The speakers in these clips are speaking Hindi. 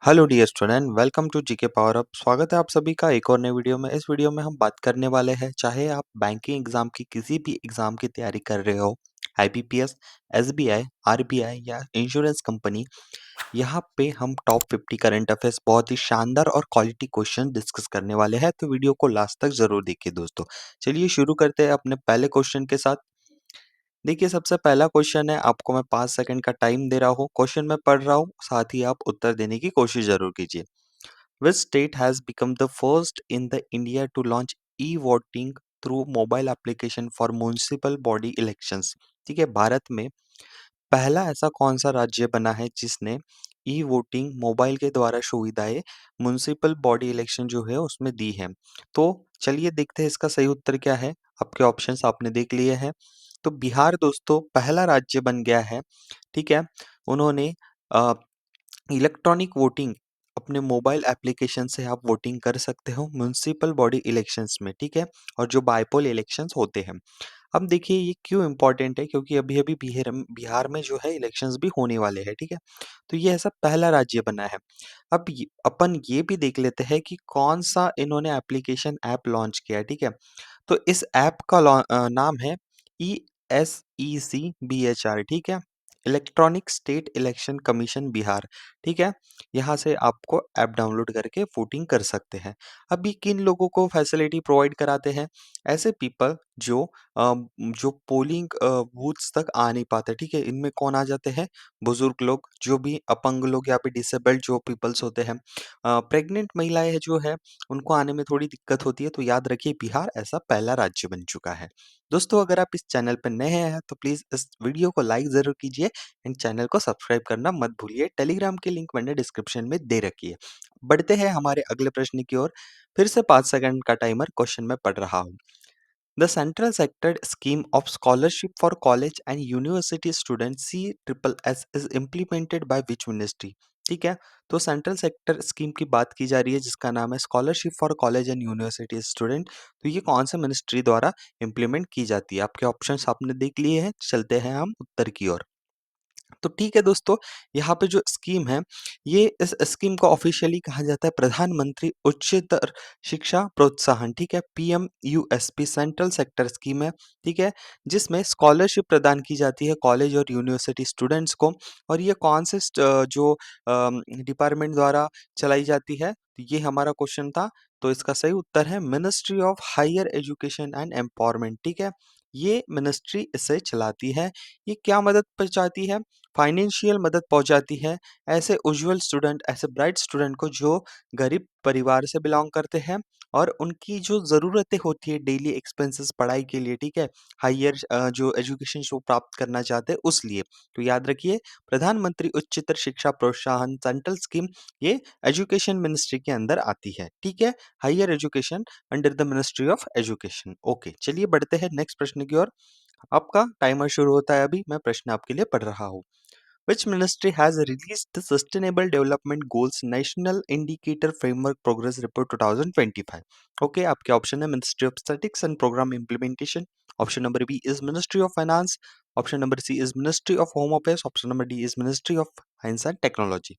Hello dear student, welcome to GK power up. स्वागत है आप सभी का एक और नए वीडियो में। इस वीडियो में हम बात करने वाले हैं, चाहे आप बैंकिंग एग्जाम की किसी भी एग्जाम की तैयारी कर रहे हो, आईबीपीएस, एसबीआई, आरबीआई या इंश्योरेंस कंपनी, यहाँ पे हम टॉप 50 करंट अफेयर्स बहुत ही शानदार और क्वालिटी क्वेश्चन डिस्कस करने वाले हैं, तो वीडियो को लास्ट तक जरूर देखिए दोस्तों। चलिए शुरू करते हैं अपने पहले क्वेश्चन के साथ। देखिए, सबसे पहला क्वेश्चन है, आपको मैं 5 सेकंड का टाइम दे रहा हूँ, क्वेश्चन मैं पढ़ रहा हूँ, साथ ही आप उत्तर देने की कोशिश जरूर कीजिए। Which state has become the first in the India to launch e-voting through mobile application for municipal body elections? ठीक है, भारत में पहला ऐसा कौन सा राज्य बना है जिसने ई वोटिंग मोबाइल के द्वारा सुविधाएं म्युनिसिपल बॉडी इलेक्शन जो है उसमें दी है। तो चलिए देखते हैं इसका सही उत्तर क्या है। आपके ऑप्शंस आपने देख लिए हैं। तो बिहार दोस्तों पहला राज्य बन गया है। ठीक है, उन्होंने इलेक्ट्रॉनिक वोटिंग अपने मोबाइल एप्लीकेशन से आप वोटिंग कर सकते हो म्युनिसिपल बॉडी इलेक्शंस में। ठीक है, और जो बाइपोल इलेक्शंस होते हैं। अब देखिए ये क्यों इम्पोर्टेंट है, क्योंकि अभी अभी बिहार बिहार में जो है इलेक्शंस भी होने वाले हैं। ठीक है, तो ये ऐसा पहला राज्य बना है। अब अपन ये भी देख लेते हैं कि कौन सा इन्होंने एप्लीकेशन ऐप लॉन्च किया है। ठीक है, तो इस ऐप का नाम है ESECBHR। ठीक है, electronic state election commission Bihar. ठीक है, यहाँ से आपको ऐप डाउनलोड करके वोटिंग कर सकते हैं। अभी किन लोगों को फैसिलिटी प्रोवाइड कराते हैं? ऐसे पीपल जो पोलिंग बूथ्स तक आ नहीं पाते। ठीक है, इनमें कौन आ जाते हैं? बुजुर्ग लोग, जो भी अपंग लोग या फिर डिसेबल्ड जो पीपल्स होते हैं, प्रेग्नेंट महिलाएं जो है उनको आने में थोड़ी दिक्कत होती है। तो याद रखिए बिहार ऐसा पहला राज्य बन चुका है। दोस्तों अगर आप इस चैनल पर नए हैं तो प्लीज इस वीडियो को लाइक जरूर कीजिए एंड चैनल को सब्सक्राइब करना मत भूलिए। टेलीग्राम की लिंक मैंने डिस्क्रिप्शन में दे रखी है। बढ़ते हैं हमारे अगले प्रश्न की ओर। फिर से 5 सेकंड का टाइमर, क्वेश्चन में पढ़ रहा हूँ। The Central Sector Scheme of Scholarship for College and University Students CSSS is implemented by which ministry? ठीक है, तो सेंट्रल सेक्टर स्कीम की बात की जा रही है जिसका नाम है scholarship for college and university student. तो ये कौन से मिनिस्ट्री द्वारा इम्प्लीमेंट की जाती है? आपके ऑप्शंस आपने देख लिए हैं, चलते हैं हम उत्तर की ओर। तो ठीक है दोस्तों, यहाँ पे जो स्कीम है, ये इस स्कीम को ऑफिशियली कहा जाता है प्रधानमंत्री उच्चतर शिक्षा प्रोत्साहन। ठीक है, PMUSP सेंट्रल सेक्टर स्कीम है। ठीक है, जिसमें स्कॉलरशिप प्रदान की जाती है कॉलेज और यूनिवर्सिटी स्टूडेंट्स को। और ये कौन से जो डिपार्टमेंट द्वारा चलाई जाती है? तो ये हमारा क्वेश्चन था। तो इसका सही उत्तर है ministry of higher education and empowerment. ठीक है, ये मिनिस्ट्री इसे चलाती है। ये क्या मदद पहुंचाती है? फाइनेंशियल मदद पहुंचाती है ऐसे उज्जवल स्टूडेंट, ऐसे ब्राइट स्टूडेंट को जो गरीब परिवार से बिलोंग करते हैं और उनकी जो ज़रूरतें होती है डेली एक्सपेंसेस पढ़ाई के लिए। ठीक है, हायर जो एजुकेशन जो प्राप्त करना चाहते हैं उस लिए। तो याद रखिए प्रधानमंत्री उच्चतर शिक्षा प्रोत्साहन सेंट्रल स्कीम, ये एजुकेशन मिनिस्ट्री के अंदर आती है। ठीक है, higher education under the ministry of education. Okay, चलिए बढ़ते हैं नेक्स्ट प्रश्न की ओर। आपका टाइमर शुरू होता है, अभी मैं प्रश्न आपके लिए पढ़ रहा हूँ। Which ministry has released the Sustainable Development Goals National Indicator Framework Progress Report 2025? Okay, आपके ऑप्शन है ministry of statistics and programme implementation, option number B is ministry of finance, option number C is ministry of home affairs, option number D is ministry of science and technology.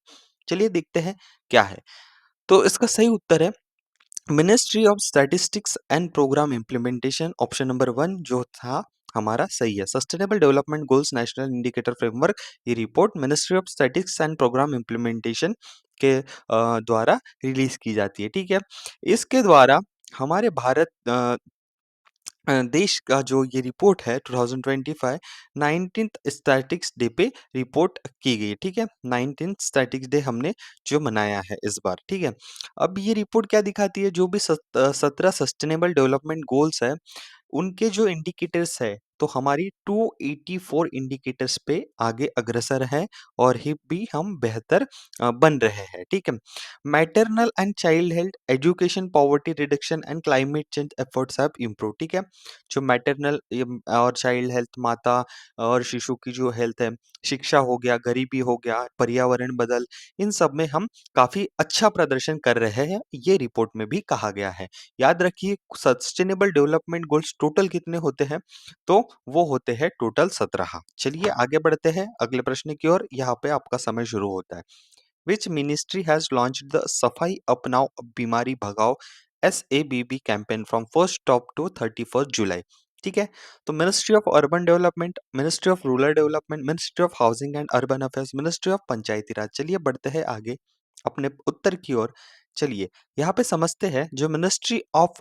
चलिए देखते हैं क्या है। तो इसका सही उत्तर है ministry of statistics and programme implementation. Option number one जो था हमारा सही है। Sustainable development goals national indicator framework, ये report ministry of statistics and programme implementation के द्वारा रिलीज की जाती है। ठीक है, इसके द्वारा हमारे भारत देश का जो ये रिपोर्ट है 2025 19th स्टैटिक्स डे पे रिपोर्ट की गई है। ठीक है, 19th स्टैटिक्स डे हमने जो मनाया है इस बार। ठीक है, अब ये रिपोर्ट क्या दिखाती है? जो भी 17 सस्टेनेबल डेवलपमेंट गोल्स है उनके जो इंडिकेटर्स है, तो हमारी 284 इंडिकेटर्स पे आगे अग्रसर है और ही भी हम बेहतर बन रहे हैं। ठीक है, maternal and child health education poverty reduction and climate change efforts have improve. ठीक है, जो मैटरनल और चाइल्ड हेल्थ, माता और शिशु की जो हेल्थ है, शिक्षा हो गया, गरीबी हो गया, पर्यावरण बदल, इन सब में हम काफी अच्छा प्रदर्शन कर रहे हैं, ये रिपोर्ट में भी कहा गया है। याद रखिए सस्टेनेबल डेवलपमेंट गोल्स टोटल कितने होते हैं? तो वो होते हैं टोटल 17। चलिए आगे बढ़ते हैं अगले प्रश्न की ओर। यहाँ पे आपका समय शुरू होता है। Which ministry has launched the Safai Apnao बीमारी भगाओ SABB campaign from 1st October to 31st July? ठीक है, तो ministry of urban development, ministry of rural development, ministry of housing and urban affairs, ministry of Panchayati Raj. चलिए बढ़ते हैं आगे अपने उत्तर की ओर। चलिए यहाँ पे समझते हैं जो ministry of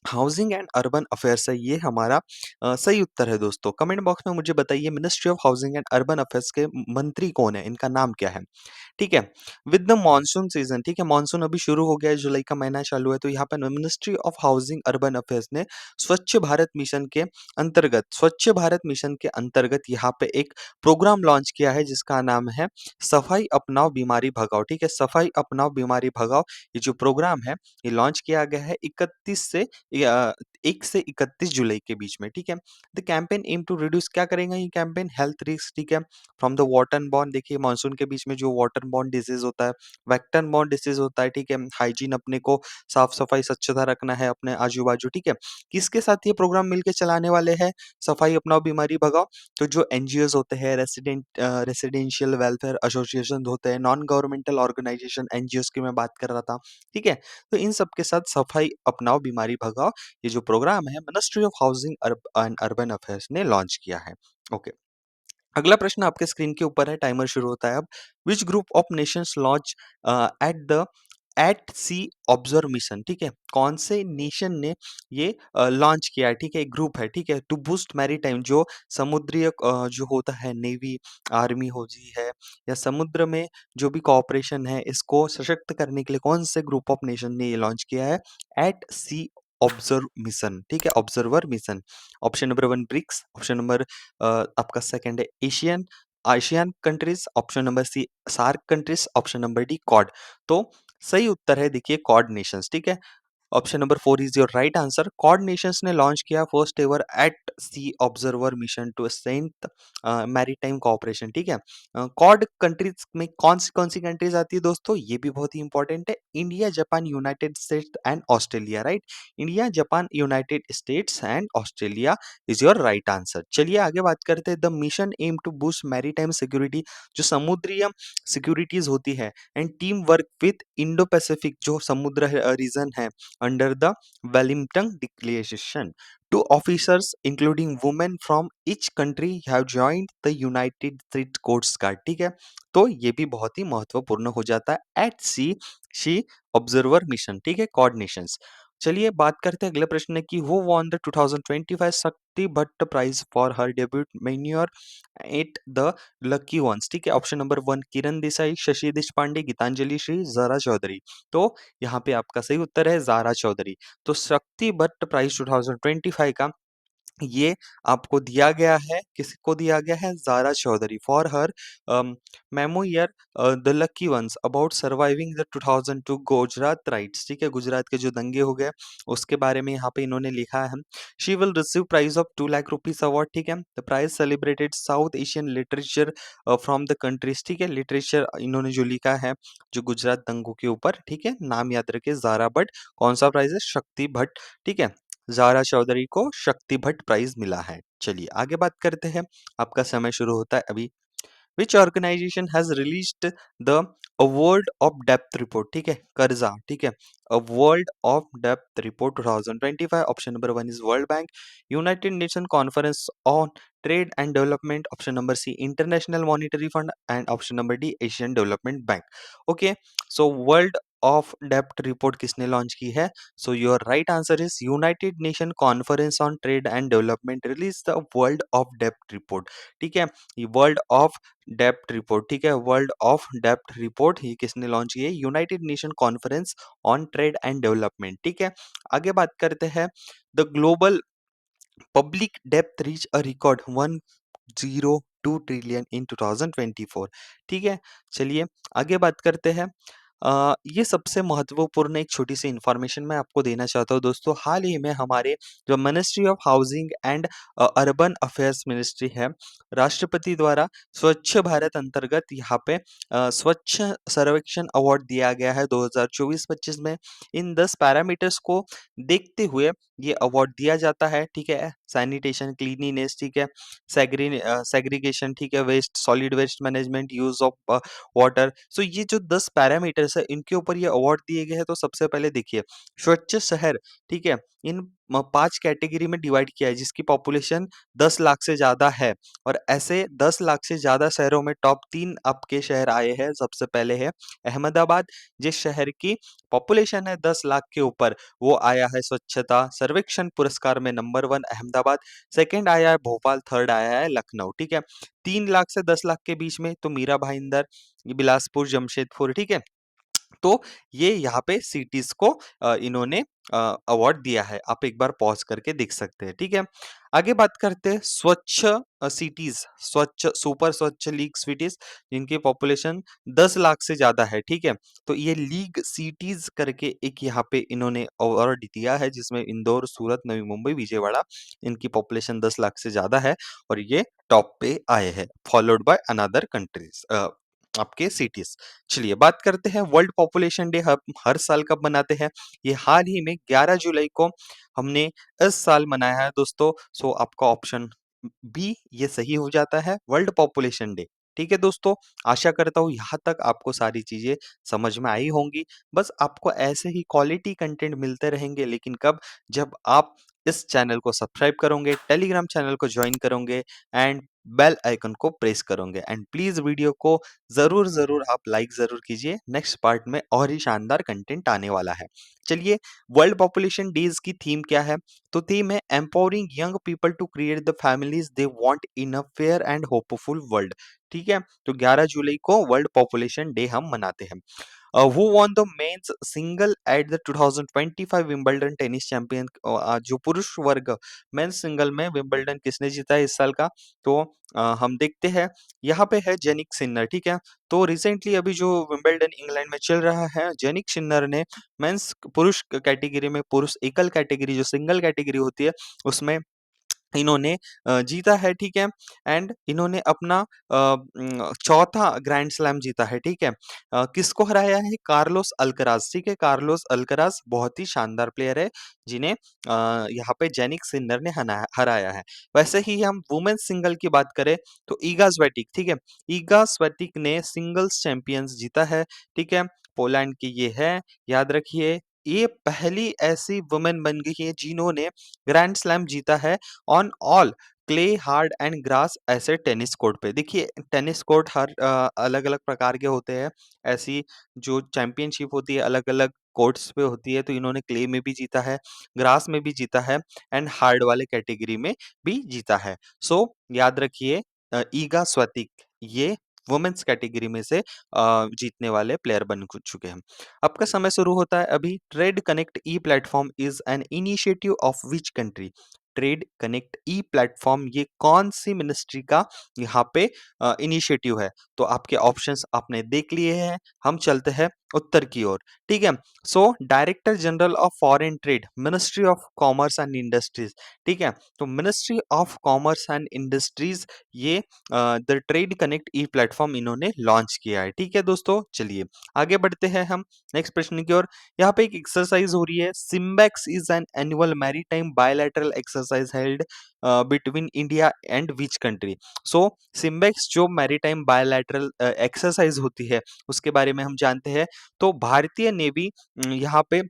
housing and urban affairs है, ये हमारा सही उत्तर है दोस्तों। कमेंट बॉक्स में मुझे बताइए ministry of housing and urban affairs के मंत्री कौन है, इनका नाम क्या है? ठीक है, विद द मॉनसून सीजन, ठीक है, मॉनसून अभी शुरू हो गया है, जुलाई का महीना चालू है, तो यहाँ पे ministry of housing urban affairs ने स्वच्छ भारत मिशन के अंतर्गत यहाँ पे एक प्रोग्राम लॉन्च किया है जिसका नाम है सफाई अपनाओ बीमारी भगाओ। ठीक है, सफाई अपनाओ बीमारी भगाओ, ये जो प्रोग्राम है ये लॉन्च किया गया है 1 से 31 जुलाई के बीच में। ठीक है, the campaign aim to reduce, क्या करेगा ये कैंपेन? हेल्थ रिस्क, ठीक है, फ्रॉम द वाटर बॉर्न। देखिए मानसून के बीच में जो वाटर बॉर्न डिजीज होता है, वेक्टर बॉर्न डिजीज होता है, ठीक है, हाइजीन अपने को साफ सफाई स्वच्छता रखना है अपने आजू बाजू। ठीक है, किसके साथ ये प्रोग्राम मिलकर चलाने वाले हैं सफाई अपनाओ बीमारी भगाओ? तो जो एनजीओज होते हैं, रेसिडेंशियल वेलफेयर एसोसिएशन होते हैं, नॉन गवर्नमेंटल ऑर्गेनाइजेशन एनजीओज की मैं बात कर रहा था। ठीक है, तो इन सब के साथ सफाई अपनाओ बीमारी भगाओ ये जो प्रोग्राम है ministry of housing and urban affairs ने लॉन्च किया है। ओके, अगला प्रश्न आपके स्क्रीन के ऊपर है, टाइमर शुरू होता है अब। Which group of nations launch at the at sea observe mission? ठीक है, कौन से नेशन ने ये लॉन्च किया है? ठीक है, एक ग्रुप है, ठीक है, टू बूस्ट मैरीटाइम, जो समुद्रीय जो होता है नेवी आर्मी होती है या समुद्र में जो भी कॉपरेशन है इसको सशक्त करने के लिए कौन से ग्रुप ऑफ नेशन ने ये लॉन्च किया है? At sea observe mission. ठीक है, observer mission. Option number 1 BRICS, option number आपका सेकंड है Asian ASEAN countries, option number C SAARC countries, option number D Quad. तो सही उत्तर है देखिए क्वाड नेशंस। ठीक है, option number 4 is your right answer. Quad nations ने लॉन्च किया first ever at sea observer mission to strength maritime cooperation. ठीक है, क्वाड कंट्रीज में कौन सी कंट्रीज आती है दोस्तों? ये भी बहुत ही इंपॉर्टेंट है, India Japan united states and Australia. Right, India Japan united states and Australia is your right answer. चलिए आगे बात करते हैं। The mission aim to boost maritime security, जो समुद्रीय सिक्योरिटीज होती है, and team work with Indo Pacific, जो समुद्र रीजन है, under the Wellington Declaration. Two officers, including women from each country, have joined the United States Coast Guard. ठीक है, तो ये भी बहुत ही महत्वपूर्ण हो जाता है एट सी ऑब्जर्वर मिशन। ठीक है, कोऑर्डिनेशंस। चलिए बात करते हैं अगले प्रश्न की। Who won the 2025 Shakti Bhatt prize for her debut memoir at the lucky ones? ठीक है, ऑप्शन नंबर 1 किरण देसाई, शशि देशपांडे, गीतांजलि श्री, जरा चौधरी। तो यहाँ पे आपका सही उत्तर है ज़ारा चौधरी। तो शक्ति भट्ट प्राइज़ 2025 का ये आपको दिया गया है, किसको दिया गया है? Zara Chaudhary for her memoir the lucky ones about surviving the 2002 Gujarat riots. ठीक है, गुजरात के जो दंगे हो गए उसके बारे में यहाँ पे इन्होंने लिखा है। She will receive prize of 2 lakh rupees award. ठीक है, the prize celebrated south Asian literature from the countries. ठीक है, लिटरेचर इन्होंने जो लिखा है जो गुजरात दंगों के ऊपर। ठीक है, नाम याद रखे ज़ारा भट्ट। कौन सा प्राइज है? शक्ति भट्ट। ठीक है, ज़ारा चौधरी को शक्ति भट्ट प्राइज मिला है। चलिए आगे बात करते हैं, आपका समय शुरू होता है अभी। Which organisation has released the a world of डेप्थ रिपोर्ट? ठीक है, कर्जा। ठीक है, अ वर्ल्ड ऑफ डेप्थ report 2025। Option number 1 is World Bank, United Nation Conference on Trade and Development, option number C International Monetary Fund, and option number D Asian Development Bank. Okay, so world of डेप्थ रिपोर्ट किसने लॉन्च की है? So your right answer is United Nation Conference on Trade and development release the world of डेप्थ रिपोर्ट। ठीक है, ये वर्ल्ड ऑफ डेप्थ रिपोर्ट। ठीक है, वर्ल्ड ऑफ डेप्थ रिपोर्ट ये किसने लॉन्च की है? United Nation Conference on Trade and development. ठीक है, आगे बात करते हैं। The global public depth reach a record 102 trillion इन 2024। ठीक है, चलिए आगे बात करते हैं। ये सबसे महत्वपूर्ण एक छोटी सी इंफॉर्मेशन मैं आपको देना चाहता हूँ दोस्तों। हाल ही में हमारे जो ministry of housing and urban affairs ministry है, राष्ट्रपति द्वारा स्वच्छ भारत अंतर्गत यहाँ पे स्वच्छ सर्वेक्षण अवार्ड दिया गया है 2024-25 में। इन 10 पैरामीटर्स को देखते हुए ये अवार्ड दिया जाता है। ठीक है, सैनिटेशन, क्लीनिनेस, ठीक है, सेग्रीगेशन, ठीक है, waste, solid waste management, use of water. So ये जो 10 पैरामीटर्स है, इनके ऊपर ये अवार्ड दिए गए हैं। तो सबसे पहले देखिए, स्वच्छ शहर, ठीक है, इन 5 कैटेगरी में डिवाइड किया है, जिसकी पॉपुलेशन 10 लाख से ज़्यादा है। और ऐसे 10 लाख से ज़्यादा शहरों में टॉप 3 आपके शहर आए हैं। सबसे पहले है अहमदाबाद, जिस शहर की पॉपुलेशन है 10 लाख के ऊपर, वो आया है स्वच्छता सर्वेक्षण पुरस्कार में नंबर 1 अहमदाबाद। सेकंड आया है भोपाल, थर्ड आया है लखनऊ, ठीक है। 3 लाख से 10 लाख के बीच में तो मीरा भाईंदर, बिलासपुर, जमशेदपुर, ठीक है। तो ये यहाँ पे सिटीज़ को इन्होंने अवार्ड दिया है। आप एक बार पॉज़ करके देख सकते हैं, ठीक है? आगे बात करते हैं स्वच्छ सिटीज़, स्वच्छ सुपर स्वच्छ लीग सिटीज़, जिनकी पॉपुलेशन 10 लाख से ज़्यादा है, ठीक है? तो ये लीग सिटीज़ करके एक यहाँ पे इन्होंने अवार्ड दिया है, जिसमें इंदौर, सूरत, नवी मुंबई, विजयवाड़ा, इनकी पॉपुलेशन 10 लाख से ज़्यादा है और ये टॉप पे आए हैं, फॉलोड बाय अनदर कंट्रीज़ आपके सिटीज़। चलिए बात करते हैं वर्ल्ड पॉपुलेशन डे हम हर साल कब मनाते हैं? ये हाल ही में 11 जुलाई को हमने इस साल मनाया है दोस्तों। सो आपका ऑप्शन बी ये सही हो जाता है, वर्ल्ड पॉपुलेशन डे। ठीक है दोस्तों, आशा करता हूँ यहाँ तक आपको सारी चीज़ें समझ में आई होंगी। बस आपको ऐसे ही क्वालिटी कंटेंट मिलते रहेंगे, लेकिन कब? जब आप इस चैनल को सब्सक्राइब करोगे, टेलीग्राम चैनल को जॉइन करोगे एंड बेल आइकन को प्रेस करोगे। एंड प्लीज़ वीडियो को ज़रूर आप लाइक ज़रूर कीजिए। नेक्स्ट पार्ट में और ही शानदार कंटेंट आने वाला है। चलिए, वर्ल्ड पॉपुलेशन डेज़ की थीम क्या है? तो थीम है empowering young people to create the families they want in a fair and hopeful world. ठीक है? तो 11 जुलाई को वर्ल्ड पॉपुलेशन डे हम मनाते हैं। Who won the men's single at the 2025 Wimbledon tennis champion? जो पुरुष वर्ग मेंस सिंगल में विंबलडन किसने जीता है इस साल का? तो हम देखते हैं, यहाँ पे है जेनिक सिन्नर, ठीक है। तो रिसेंटली अभी जो विंबलडन इंग्लैंड में चल रहा है, जेनिक सिन्नर ने मेंस पुरुष कैटेगरी में, पुरुष एकल कैटेगरी जो सिंगल कैटेगरी होती है, उसमें इन्होंने जीता है, ठीक है। एंड इन्होंने अपना चौथा ग्रैंड स्लैम जीता है, ठीक है। किसको हराया है? कार्लोस अल्कराज, ठीक है। कार्लोस अल्कराज बहुत ही शानदार प्लेयर है, जिन्हें यहाँ पे जेनिक सिन्नर ने हराया है। वैसे ही हम वुमेन्स सिंगल की बात करें तो ईगा स्वेटिक, ठीक है। ईगा स्वेटिक ने सिंगल्स चैंपियंस जीता है, ठीक है। पोलैंड की ये है, याद रखिए। ये पहली ऐसी वुमेन बन गई है जिन्होंने ग्रैंड स्लैम जीता है on all clay, hard and grass ऐसे टेनिस कोर्ट पे। देखिए, टेनिस कोर्ट हर अलग-अलग प्रकार के होते हैं। ऐसी जो चैंपियनशिप होती है अलग-अलग कोर्ट्स पे होती है, तो इन्होंने क्ले में भी जीता है, ग्रास में भी जीता है एंड हार्ड वाले कैटेगरी में भी जीता है। सो याद रखिए, ईगा स्वेतिक ये वुमेन्स कैटेगरी में से जीतने वाले प्लेयर बन चुके हैं। आपका समय शुरू होता है अभी। Trade connect e platform is an initiative of which country? Trade connect e platform ये कौन सी मिनिस्ट्री का यहाँ पे इनिशिएटिव है? तो आपके ऑप्शंस आपने देख लिए हैं। हम चलते हैं उत्तर की ओर, ठीक है। So director general of foreign trade, ministry of commerce and industries, ठीक है। तो ministry of commerce and industries ये the trade connect e platform इन्होंने लॉन्च किया है, ठीक है दोस्तों। चलिए आगे बढ़ते हैं हम नेक्स्ट प्रश्न की ओर। यहाँ पे एक एक्सरसाइज हो रही है। SIMBEX is an annual maritime bilateral exercise held between India and which country? So SIMBEX जो मैरीटाइम बायलैटरल एक्सरसाइज होती है, उसके बारे में हम जानते हैं। तो भारतीय नेवी यहाँ पे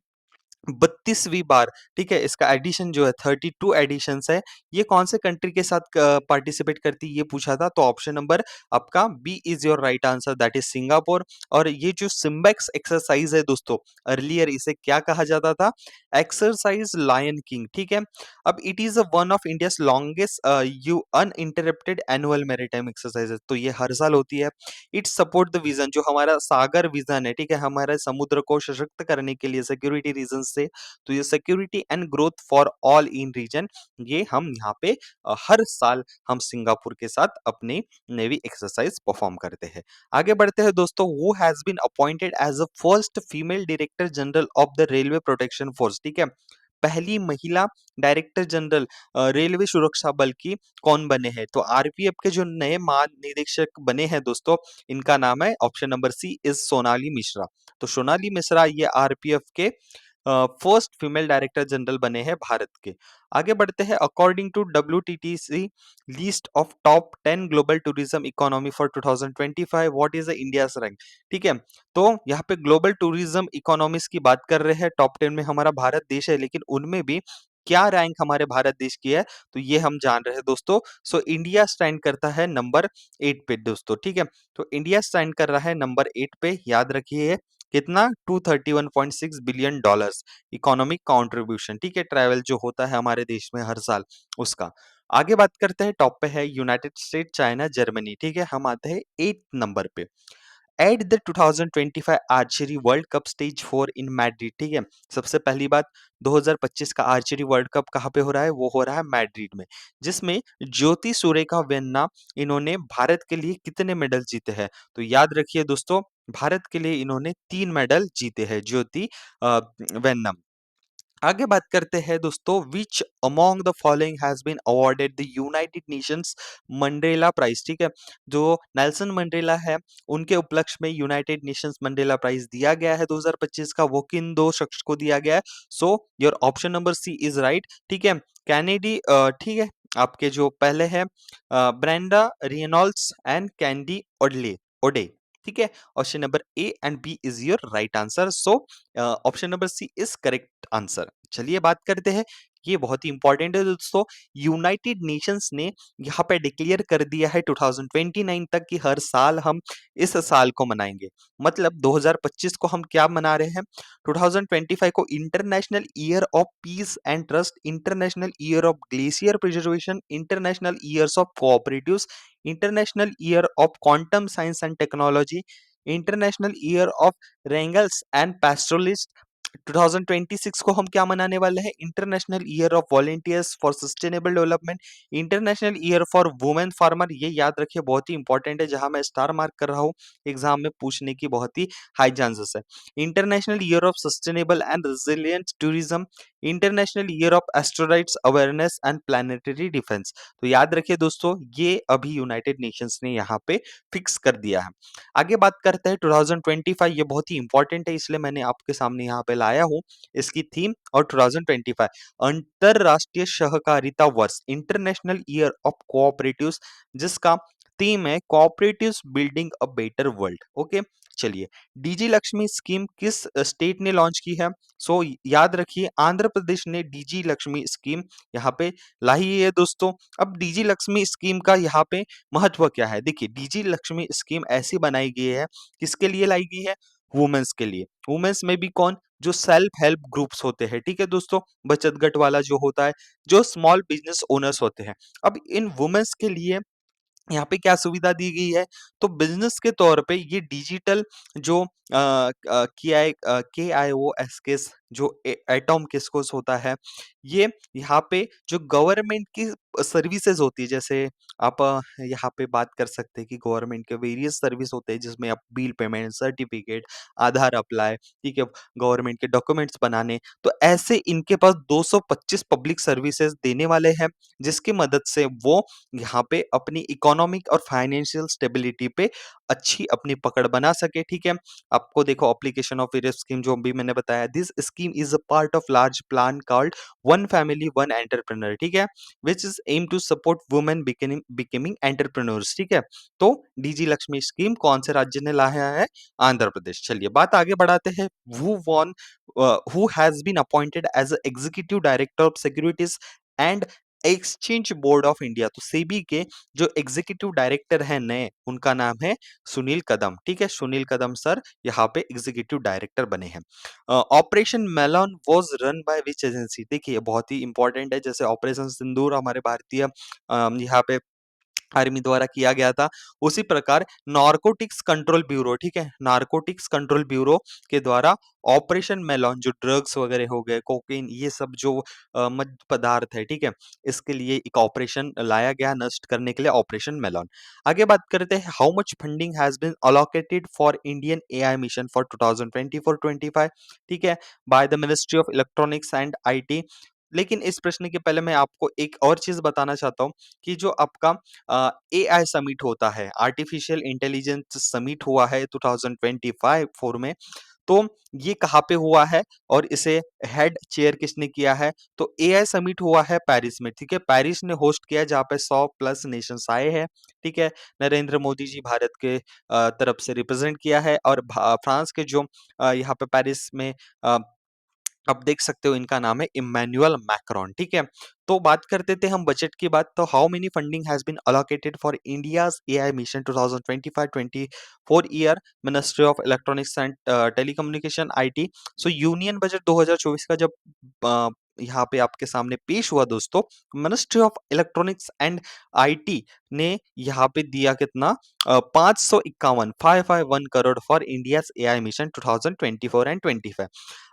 32वीं बार, ठीक है, इसका एडिशन जो है 32 एडिशंस है। ये कौन से कंट्री के साथ पार्टिसिपेट करती है ये पूछा था। तो ऑप्शन नंबर आपका B is your right answer, that is Singapore. और ये जो सिम्बेक्स एक्सरसाइज है दोस्तों, अर्लियर इसे क्या कहा जाता था? एक्सरसाइज लायन किंग, ठीक है। अब it is one of India's longest you uninterrupted annual maritime exercises. तो ये हर साल होती है। इट सपोर्ट द विजन, जो हमारा सागर विजन है, ठीक है, हमारे समुद्र को सशक्त करने के लिए सिक्योरिटी रीजन से। तो ये security and growth for all in region, ये हम यहाँ पे हर साल हम सिंगापुर के साथ अपनी नेवी एक्सरसाइज परफॉर्म करते हैं। आगे बढ़ते हैं दोस्तों। Who has been appointed as a first female director general of the railway protection force? ठीक है, पहली महिला डायरेक्टर जनरल रेलवे सुरक्षा बल की कौन बने हैं? तो आरपीएफ के जो नए महानिदेशक बने हैं दोस्तों, इनका नाम है option number C is Sonali Mishra. तो सोनाली मिश्रा ये आरपीएफ के फर्स्ट फीमेल डायरेक्टर जनरल बने हैं भारत के। आगे बढ़ते हैं, according to WTTC list of top 10 global tourism economy for 2025, what is the India's rank? ठीक है, तो यहाँ पे ग्लोबल टूरिज्म इकोनॉमीज की बात कर रहे हैं, टॉप 10 में हमारा भारत देश है, लेकिन उनमें भी क्या रैंक हमारे भारत देश की है, तो ये हम जान रहे हैं दोस्तों। सो इंडिया स्टैंड करता है नंबर 8 पे दोस्तों, ठीक है। तो इंडिया स्टैंड कर रहा है नंबर 8 पे, याद रखिए कितना, 231.6 बिलियन डॉलर्स इकोनॉमिक कंट्रीब्यूशन, ठीक है, ट्रैवल जो होता है हमारे देश में हर साल उसका। आगे बात करते हैं, टॉप पे है यूनाइटेड स्टेट, चाइना, जर्मनी, ठीक है। हम आते हैं 8 नंबर पे। At the 2025 archery world cup stage 4 in Madrid, ठीक है। सबसे पहली बात, 2025 का आर्चरी वर्ल्ड कप कहाँ पे हो रहा है, वो हो रहा है मैड्रिड में, जिसमें ज्योति सुरेखा वेन्ना, इन्होंने भारत के लिए कितने मेडल जीते हैं? तो याद रखिए दोस्तों, भारत के लिए इन्होंने 3 मेडल जीते हैं, ज्योति वेन्नम। आगे बात करते हैं दोस्तों, which among the following has been awarded the united nations Mandela prize, ठीक है। जो नेल्सन मंडेला है, उनके उपलक्ष्य में यूनाइटेड नेशंस मंडेला प्राइज दिया गया है 2025 का, वो किन 2 शख्स को दिया गया है? So your option number C is right, ठीक है। कैनेडी, ठीक है, आपके जो पहले है Brenda Reynolds and Candy Odle Odede, ठीक है। Option number A and B is your right answer. So option number C is correct answer. चलिए बात करते हैं, ये बहुत ही इंपॉर्टेंट है दोस्तों, यूनाइटेड नेशंस ने यहाँ पे डिक्लेयर कर दिया है 2029 तक कि हर साल हम इस साल को मनाएंगे। मतलब 2025 को हम क्या मना रहे हैं, 2025 को international year of peace and trust, international year of glacier preservation, international years of cooperatives, international year of quantum science and technology, international year of rangelands and pastoralist. 2026 को हम क्या मनाने वाले हैं, international year of volunteers for sustainable development, international year for women farmer, ये याद रखिए बहुत ही इंपॉर्टेंट है, जहां मैं स्टार मार्क कर रहा हूँ, एग्जाम में पूछने की बहुत ही हाई चांसेस है। International year of sustainable and resilient tourism, international year of asteroids awareness and planetary defence. तो याद रखिए दोस्तों, ये अभी यूनाइटेड नेशंस ने यहाँ पे फिक्स कर दिया है। आगे बात करते हैं 2025, ये बहुत ही इंपॉर्टेंट है, इसलिए मैंने आपके सामने यहाँ पे लाया हूँ इसकी थीम। और 2025 अंतरराष्ट्रीय सहकारिता वर्ष, इंटरनेशनल ईयर ऑफ कोऑपरेटिव्स, जिसका थीम है cooperatives building a better world. Okay, चलिए, डीजी लक्ष्मी स्कीम किस स्टेट ने लॉन्च की है? सो याद रखिए, आंध्र प्रदेश ने डीजी लक्ष्मी स्कीम यहाँ पे लाई है दोस्तों। अब डीजी लक्ष्मी स्कीम का यहाँ पे महत्व क्या है? देखिए, डीजी लक्ष्मी स्कीम ऐसी बनाई गई है, किसके लिए लाई गई है? वुमेन्स के लिए। वुमेन्स में भी कौन? जो सेल्फ हेल्प ग्रुप्स होते हैं, ठीक है दोस्तों, बचत गट वाला जो होता है, जो स्मॉल बिजनेस ओनर्स होते हैं। अब इन वुमेन्स के लिए यहाँ पे क्या सुविधा दी गई है? तो बिज़नेस के तौर पे ये डिजिटल जो KIOS केस, जो एटॉम किसकोस होता है, ये यहाँ पे जो गवर्नमेंट की सर्विसेज होती है, जैसे आप यहाँ पे बात कर सकते हैं कि गवर्नमेंट के वेरियस सर्विस होते हैं, जिसमें आप बिल पेमेंट, सर्टिफिकेट, आधार अप्लाई, ठीक है, गवर्नमेंट के डॉक्यूमेंट्स बनाने, तो ऐसे इनके पास 225 पब्लिक सर्विसेज देने वाले हैं, जिसकी मदद से वो यहाँ पे अपनी इकोनॉमिक और फाइनेंशियल स्टेबिलिटी पे अच्छी अपनी पकड़ बना सके, ठीक है। आपको देखो, एप्लीकेशन ऑफ वेरियस स्कीम जो भी मैंने बताया, this scheme is a part of large plan called one family one entrepreneur, ठीक है, which is aim to support women becoming entrepreneurs, ठीक है। तो डीजी लक्ष्मी स्कीम कौन से राज्य ने लाया है? आंध्र प्रदेश। चलिए बात आगे बढ़ाते हैं, who has been appointed as executive director of securities and exchange board of India. तो सेबी के जो एग्जीक्यूटिव डायरेक्टर है नए, उनका नाम है सुनील कदम, ठीक है, सुनील कदम सर यहाँ पे एग्जीक्यूटिव डायरेक्टर बने हैं। Operation melon was run by which agency? देखिए, बहुत ही इंपॉर्टेंट है, जैसे ऑपरेशन सिंदूर हमारे भारतीय यहाँ पे आर्मी द्वारा किया गया था, उसी प्रकार नारकोटिक्स कंट्रोल ब्यूरो, ठीक है, नारकोटिक्स कंट्रोल ब्यूरो के द्वारा ऑपरेशन मेलॉन, जो ड्रग्स वगैरह हो गए, कोकेन, ये सब जो मद पदार्थ है, ठीक है, इसके लिए एक ऑपरेशन लाया गया नष्ट करने के लिए, ऑपरेशन मेलॉन। आगे बात करते हैं, how much funding has been allocated for Indian AI mission for 2024-25, ठीक है, by the ministry of electronics and IT. लेकिन इस प्रश्न के पहले मैं आपको एक और चीज बताना चाहता हूँ, कि जो आपका एआई समिट होता है, आर्टिफिशियल इंटेलिजेंस समिट हुआ है 2025 4 में, तो ये कहाँ पे हुआ है और इसे हेड चेयर किसने किया है? तो एआई समिट हुआ है पेरिस में, ठीक है? पेरिस ने होस्ट किया है जहाँ पे 100 प्लस नेशंस आए हैं, ठीक है? नरेंद्र मोदी जी भारत के तरफ से रिप्रेजेंट किया है और फ्रांस के जो यहाँ पे पेरिस में अ, आप देख सकते हो इनका नाम है इम्मैनुअल मैक्रोन, ठीक है? तो बात करते थे हम बजट की बात, तो how many funding has been allocated for India's AI mission 2025-24 year ministry of electronics and telecommunication IT. So union budget 2024 का जब अ, यहाँ पे आपके सामने पेश हुआ दोस्तों, ministry of electronics and IT ने यहाँ पे दिया कितना 551 crore for India's AI mission 2024 and 25।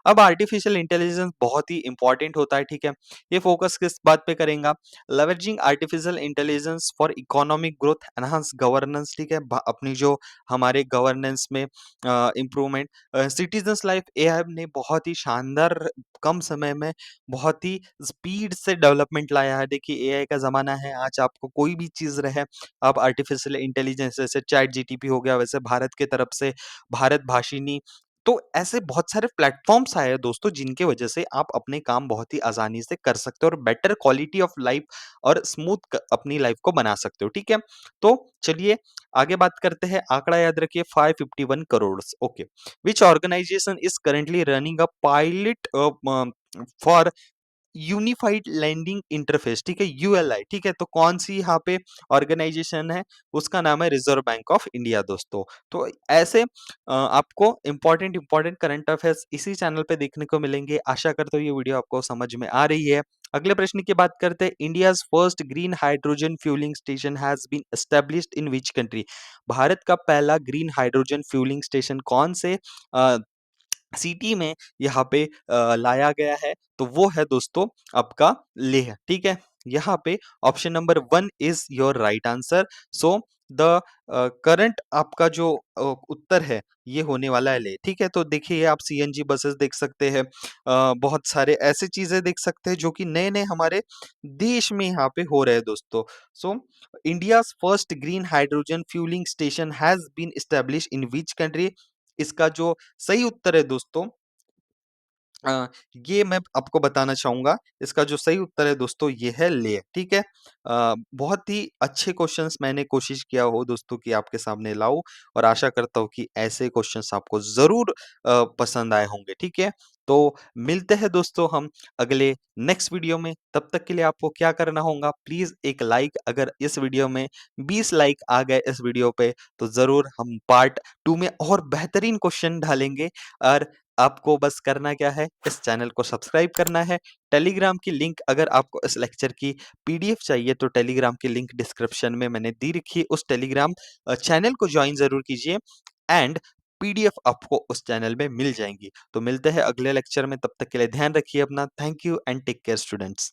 अब आर्टिफिशियल इंटेलिजेंस बहुत ही इंपॉर्टेंट होता है, ठीक है? ये फोकस किस बात पे करेगा? Leveraging artificial intelligence for economic growth, enhance governance, ठीक है? अपनी जो हमारे गवर्नेंस में इम्प्रूवमेंट, सिटीजन्स लाइफ एआई ने बहुत ही शानदार कम समय में बहुत ही स्पीड से डेवलपमेंट लाया है। देखिए एआई का ज़माना है, आज आपको कोई भी चीज़ रहे, आप आर्टिफिशियल इंटेलिजेंस जैसे चैट जीटीपी हो गया, वैसे भारत की तरफ से भारत भाषिनी, तो ऐसे बहुत सारे प्लेटफ़ॉर्म्स आए हैं दोस्तों जिनके वजह से आप अपने काम बहुत ही आसानी से कर सकते हो और बेटर क्वालिटी ऑफ लाइफ़ और स्मूथ अपनी लाइफ़ को बना सकते हो, ठीक है? तो चलिए आगे बात करते हैं, आंकड़ा याद रखिए 551 crore, okay. Which organisation is currently running a pilot for unified landing interface, ठीक है? यूएलआई, ठीक है? तो कौन-सी यहाँ पे ऑर्गेनाइजेशन है? उसका नाम है रिज़र्व बैंक ऑफ इंडिया दोस्तों। तो ऐसे आपको इम्पोर्टेंट करंट अफेयर्स इसी चैनल पे देखने को मिलेंगे। आशा करता हूँ ये वीडियो आपको समझ में आ रही है। अगले प्रश्न की बात करते हैं, India's first green hydrogen fuelling station has been established in which country? Bharat का पहला ग्रीन हाइड्रोजन फ्यूलिंग स्टेशन कौन से अ, सिटी में यहाँ पे लाया गया है, तो वो है दोस्तों आपका लेह, ठीक है? यहाँ पे option number 1 is your right answer. So the current आपका जो उत्तर है, ये होने वाला है लेह, ठीक है? तो देखिए आप सीएनजी बसेस देख सकते हैं, बहुत सारे ऐसी चीज़ें देख सकते हैं जो कि नए-नए हमारे देश में यहाँ पे हो रहे हैं दोस्तों। So India's first green hydrogen fuelling station has been established in which country? इसका जो सही उत्तर है दोस्तों, अ, ये मैं आपको बताना चाहूँगा, इसका जो सही उत्तर है दोस्तों ये है लेह, ठीक है? बहुत ही अच्छे क्वेश्चंस मैंने कोशिश किया हो दोस्तों कि आपके सामने लाऊँ और आशा करता हूँ कि ऐसे क्वेश्चंस आपको ज़रूर पसंद आए होंगे, ठीक है? तो मिलते हैं दोस्तों हम अगले नेक्स्ट वीडियो में, तब तक के लिए आपको क्या करना होगा, प्लीज़ एक लाइक, अगर इस वीडियो में 20 लाइक आ गए इस वीडियो पे, तो ज़रूर हम पार्ट 2 में और बेहतरीन क्वेश्चन ढालेंगे और आपको बस करना क्या है, इस चैनल को सब्सक्राइब करना है। टेलीग्राम की लिंक, अगर आपको इस लेक्चर की पीडीएफ चाहिए तो टेलीग्राम की लिंक डिस्क्रिप्शन में मैंने दे रखी है। उस टेलीग्राम चैनल को जॉइन ज़रूर कीजिए एंड पीडीएफ आपको उस चैनल में मिल जाएँगी। तो मिलते हैं अगले लेक्चर में, तब तक के लिए ध्यान रखिए अपना। Thank you and take care students.